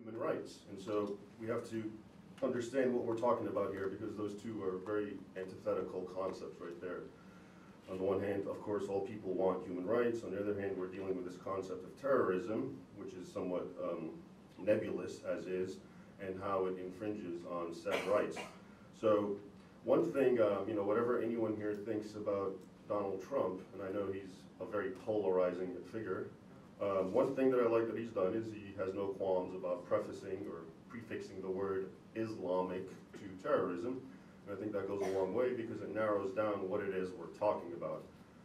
human rights. And so we have to understand what we're talking about here, because those two are very antithetical concepts right there. On the one hand, of course, all people want human rights. On the other hand, we're dealing with this concept of terrorism, which is somewhat nebulous as is, and how it infringes on said rights. So one thing, whatever anyone here thinks about Donald Trump, and I know he's a very polarizing figure, one thing that I like that he's done is he has no qualms about prefacing or prefixing the word Islamic to terrorism. And I think that goes a long way because it narrows down what it is we're talking about.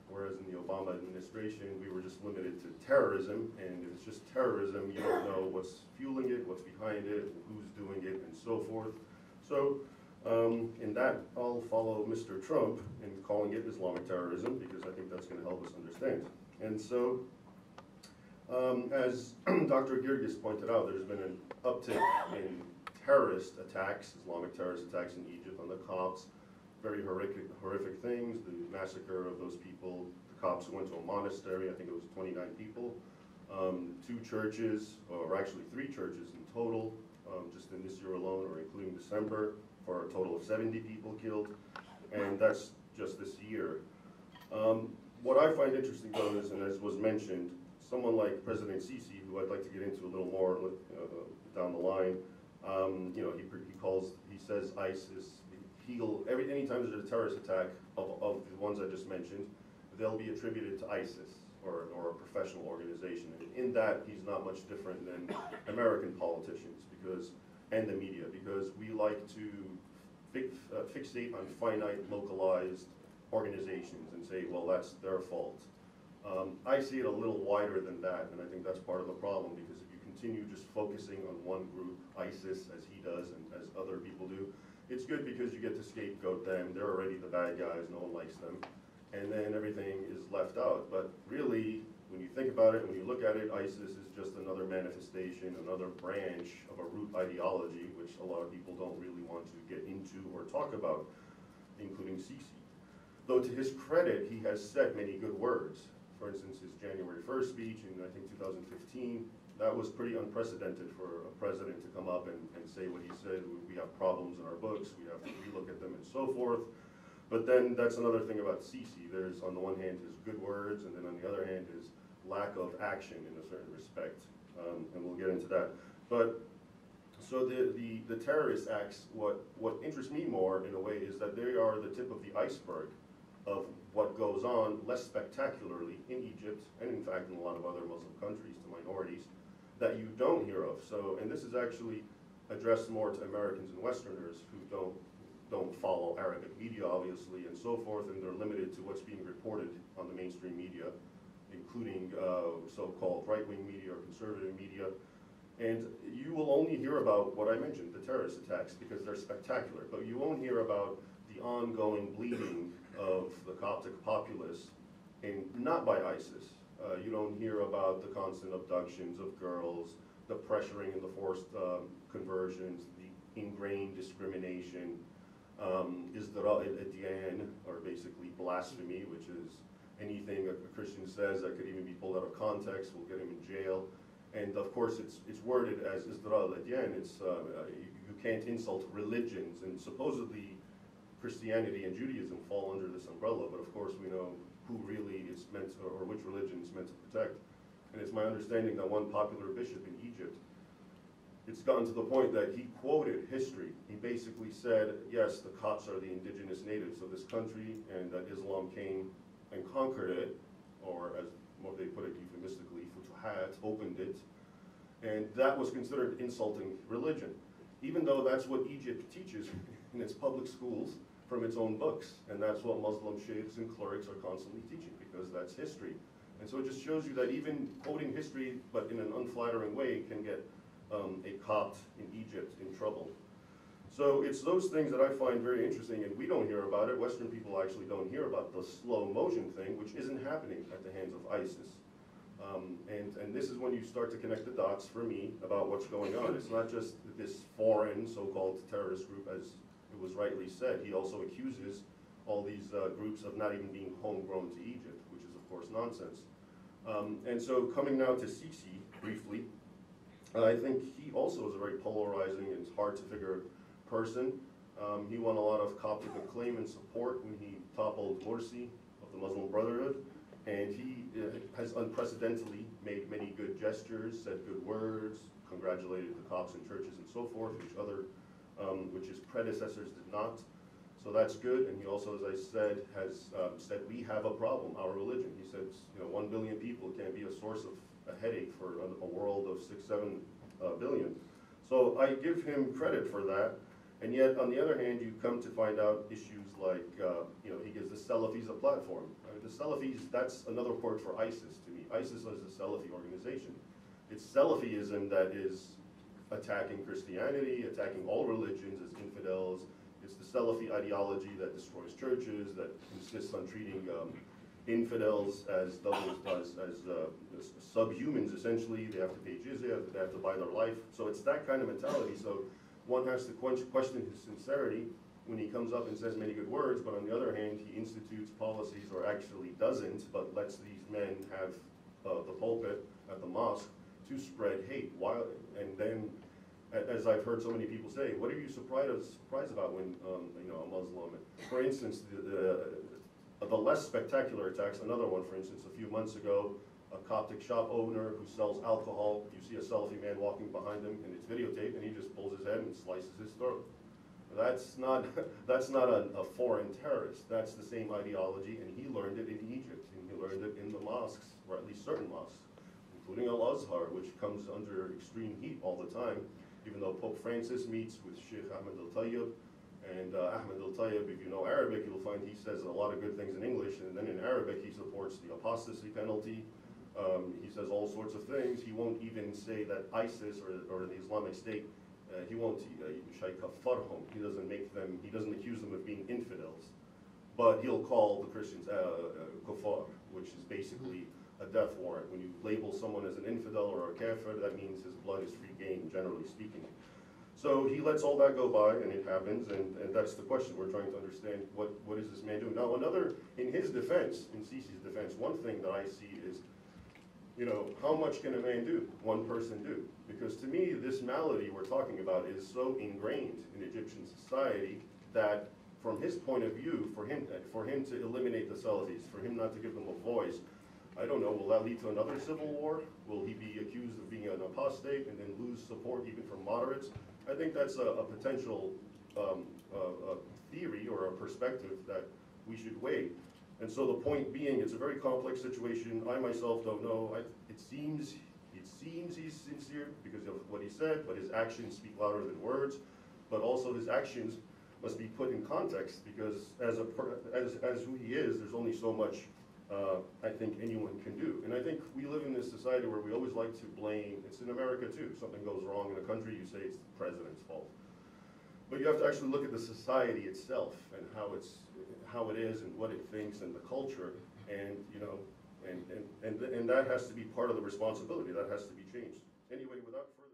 Whereas in the Obama administration, we were just limited to terrorism, and if it's just terrorism, you don't know what's fueling it, what's behind it, who's doing it, and so forth. So in that, I'll follow Mr. Trump in calling it Islamic terrorism, because I think that's going to help us understand. And so, as Dr. Girgis pointed out, there's been an uptick in terrorist attacks, Islamic terrorist attacks in Egypt on the Copts. Very horrific things, the massacre of those people, the Copts who went to a monastery, I think it was 29 people, 2 churches, or actually 3 churches in total, just in this year alone, or including December, for a total of 70 people killed, and that's just this year. What I find interesting though is, and as was mentioned, someone like President Sisi, who I'd like to get into a little more down the line, he says ISIS, anytime there's a terrorist attack of the ones I just mentioned, they'll be attributed to ISIS or a professional organization. And in that, he's not much different than American politicians and the media, because we like to fixate on finite, localized organizations and say, well, that's their fault. I see it a little wider than that, and I think that's part of the problem, because if you continue just focusing on one group, ISIS, as he does and as other people do, it's good because you get to scapegoat them. They're already the bad guys, no one likes them, and then everything is left out. But really, when you think about it, when you look at it, ISIS is just another manifestation, another branch of a root ideology, which a lot of people don't really want to get into or talk about, including Sisi. Though to his credit, he has said many good words. For instance, his January 1st speech in, I think, 2015, that was pretty unprecedented for a president to come up and say what he said. We have problems in our books, we have to relook at them and so forth. But then that's another thing about Sisi. There's, on the one hand, his good words, and then on the other hand, his lack of action in a certain respect. And we'll get into that. But so the terrorist acts, what interests me more in a way is that they are the tip of the iceberg of what goes on less spectacularly in Egypt, and in fact in a lot of other Muslim countries, to minorities, that you don't hear of. So, and this is actually addressed more to Americans and Westerners who don't follow Arabic media, obviously, and so forth, and they're limited to what's being reported on the mainstream media, including so-called right-wing media or conservative media. And you will only hear about what I mentioned, the terrorist attacks, because they're spectacular, but you won't hear about the ongoing bleeding of the Coptic populace, and not by ISIS. You don't hear about the constant abductions of girls, the pressuring and the forced conversions, the ingrained discrimination, Isdara or basically blasphemy, which is anything a Christian says that could even be pulled out of context will get him in jail. And of course, it's worded as Isdara al-Adyan. It's you can't insult religions, and supposedly Christianity and Judaism fall under this umbrella, but of course we know who really it's meant to, or which religion it's meant to protect. And it's my understanding that one popular bishop in Egypt, it's gotten to the point that he quoted history. He basically said, yes, the Copts are the indigenous natives of this country, and that Islam came and conquered it, or as they put it euphemistically, futuhat, opened it, and that was considered insulting religion, even though that's what Egypt teaches in its public schools from its own books, and that's what Muslim sheikhs and clerics are constantly teaching, because that's history. And so it just shows you that even quoting history, but in an unflattering way, can get a Copt in Egypt in trouble. So it's those things that I find very interesting, and we don't hear about it. Western people actually don't hear about the slow motion thing, which isn't happening at the hands of ISIS. And this is when you start to connect the dots for me about what's going on. It's not just this foreign so-called terrorist group, as it was rightly said. He also accuses all these groups of not even being homegrown to Egypt, which is of course nonsense. And so coming now to Sisi, briefly, I think he also is a very polarizing and hard to figure person. He won a lot of Coptic acclaim and support when he toppled Morsi of the Muslim Brotherhood, and he has unprecedentedly made many good gestures, said good words, congratulated the Copts in churches and so forth, which his predecessors did not. So that's good, and he also, as I said, has said we have a problem, our religion. He said, 1 billion people can't be a source of a headache for a world of 6-7 billion. So I give him credit for that, and yet on the other hand, you come to find out issues like, he gives the Salafis a platform. The Salafis, that's another word for ISIS to me. ISIS is a Salafi organization. It's Salafism that is attacking Christianity, attacking all religions as infidels. It's the Salafi ideology that destroys churches, that insists on treating infidels as subhumans, essentially. They have to pay jizya, they have to buy their life. So it's that kind of mentality. So one has to question his sincerity when he comes up and says many good words, but on the other hand, he institutes policies, or actually doesn't, but lets these men have the pulpit at the mosque to spread hate. And then, as I've heard so many people say, what are you surprised about when a Muslim? For instance, the less spectacular attacks, another one, for instance, a few months ago, a Coptic shop owner who sells alcohol, you see a Salafi man walking behind him, and it's videotaped, and he just pulls his head and slices his throat. That's not a foreign terrorist. That's the same ideology, and he learned it in Egypt, and he learned it in the mosques, or at least certain mosques, including Al-Azhar, which comes under extreme heat all the time, even though Pope Francis meets with Sheikh Ahmed al-Tayyib. And Ahmed al-Tayyib, if you know Arabic, you'll find he says a lot of good things in English, and then in Arabic he supports the apostasy penalty. He says all sorts of things. He won't even say that ISIS or the Islamic State, he won't shaykafarhum. He doesn't accuse them of being infidels. But he'll call the Christians kufar, which is basically a death warrant. When you label someone as an infidel or a kafir, that means his blood is free game, generally speaking. So he lets all that go by, and it happens, and that's the question. We're trying to understand what is this man doing. Now, in his defense, in Sisi's defense, one thing that I see is, how much can a man do, one person do? Because to me, this malady we're talking about is so ingrained in Egyptian society that from his point of view, for him to eliminate the Salafis, for him not to give them a voice, I don't know, will that lead to another civil war? Will he be accused of being an apostate and then lose support even from moderates? I think that's a potential theory or a perspective that we should weigh. And so the point being, it's a very complex situation. I myself don't know. It seems he's sincere because of what he said, but his actions speak louder than words. But also his actions must be put in context, because as who he is, there's only so much I think anyone can do. And I think we live in this society where we always like to blame. It's in America too. Something goes wrong in a country, you say it's the president's fault. But you have to actually look at the society itself and how it is and what it thinks and the culture, and and that has to be part of the responsibility. That has to be changed. Anyway, without further